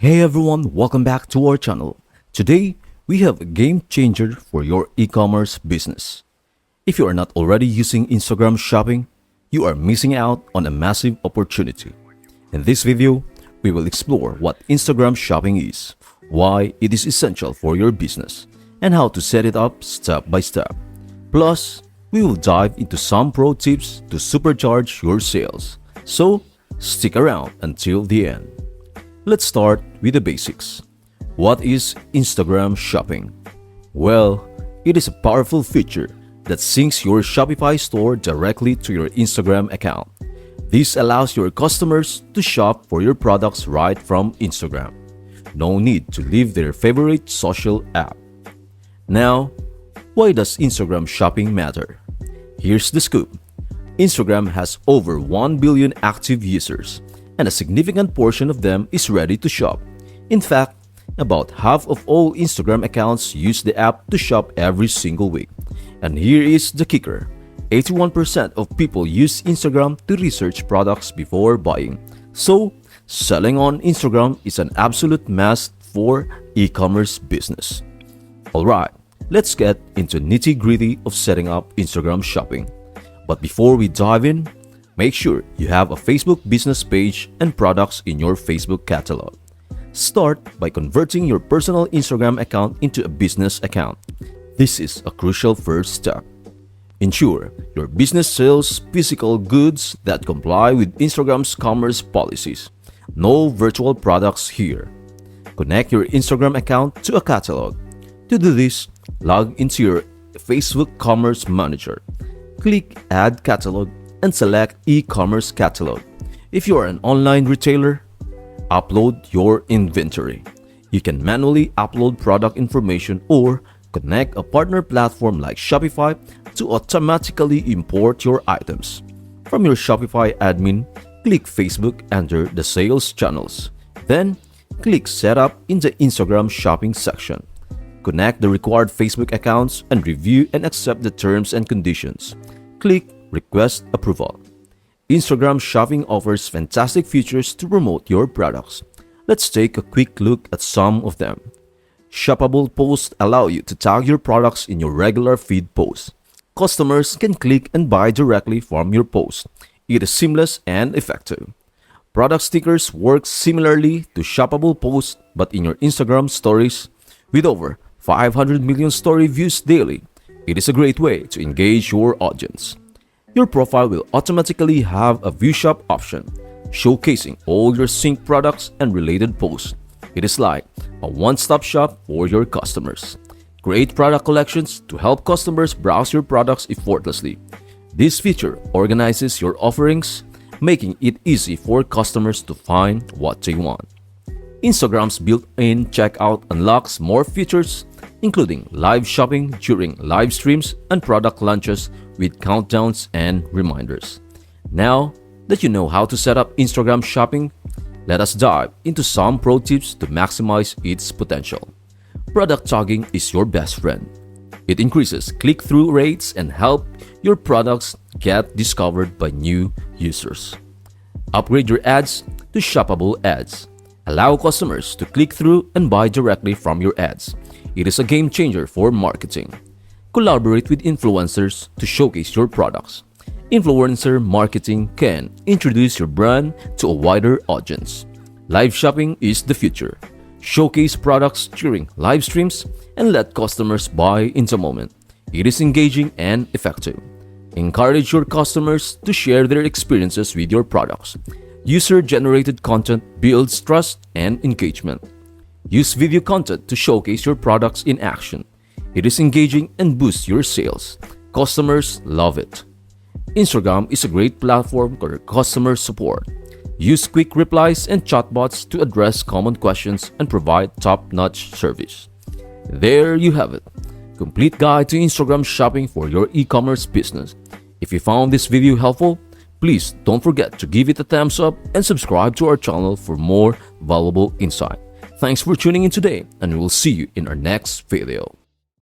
Hey everyone, welcome back to our channel. Today, we have a game changer for your e-commerce business. If you are not already using Instagram shopping, you are missing out on a massive opportunity. In this video, we will explore what Instagram shopping is, why it is essential for your business, and how to set it up step by step. Plus, we will dive into some pro tips to supercharge your sales. So, stick around until the end. Let's start with the basics. What is Instagram shopping? Well, it is a powerful feature that syncs your Shopify store directly to your Instagram account. This allows your customers to shop for your products right from Instagram. No need to leave their favorite social app. Now, why does Instagram shopping matter? Here's the scoop. Instagram has over 1 billion active users, and a significant portion of them is ready to shop. In fact, about half of all Instagram accounts use the app to shop every single week. And here is the kicker. 81% of people use Instagram to research products before buying. So, selling on Instagram is an absolute must for e-commerce business. Alright, let's get into nitty-gritty of setting up Instagram shopping. But before we dive in, make sure you have a Facebook business page and products in your Facebook catalog. Start by converting your personal Instagram account into a business account. This is a crucial first step. Ensure your business sells physical goods that comply with Instagram's commerce policies. No virtual products here. Connect your Instagram account to a catalog. To do this, log into your Facebook Commerce Manager. Click Add Catalog and select e-commerce catalog. If you are an online retailer, upload your inventory. You can manually upload product information or connect a partner platform like Shopify to automatically import your items. From your Shopify admin, click Facebook under the sales channels. Then, click Setup in the Instagram shopping section. Connect the required Facebook accounts and review and accept the terms and conditions. Click Request approval. Instagram shopping offers fantastic features to promote your products. Let's take a quick look at some of them. Shoppable posts allow you to tag your products in your regular feed posts. Customers can click and buy directly from your post. It is seamless and effective. Product stickers work similarly to shoppable posts but in your Instagram stories. With over 500 million story views daily, it is a great way to engage your audience. Your profile will automatically have a view shop option, showcasing all your sync products and related posts. It is like a one-stop shop for your customers. Create product collections to help customers browse your products effortlessly. This feature organizes your offerings, making it easy for customers to find what they want. Instagram's built-in checkout unlocks more features, including live shopping during live streams and product launches with countdowns and reminders. Now that you know how to set up Instagram shopping, let us dive into some pro tips to maximize its potential. Product tagging is your best friend. It increases click-through rates and help your products get discovered by new users. Upgrade your ads to shoppable ads. Allow customers to click through and buy directly from your ads. It is a game changer for marketing. Collaborate with influencers to showcase your products. Influencer marketing can introduce your brand to a wider audience. Live shopping is the future. Showcase products during live streams and let customers buy in the moment. It is engaging and effective. Encourage your customers to share their experiences with your products. User-generated content builds trust and engagement. Use video content to showcase your products in action. It is engaging and boosts your sales. Customers love it. Instagram is a great platform for customer support. Use quick replies and chatbots to address common questions and provide top-notch service. There you have it. Complete guide to Instagram shopping for your e-commerce business. If you found this video helpful, please don't forget to give it a thumbs up and subscribe to our channel for more valuable insight. Thanks for tuning in today, and we'll see you in our next video.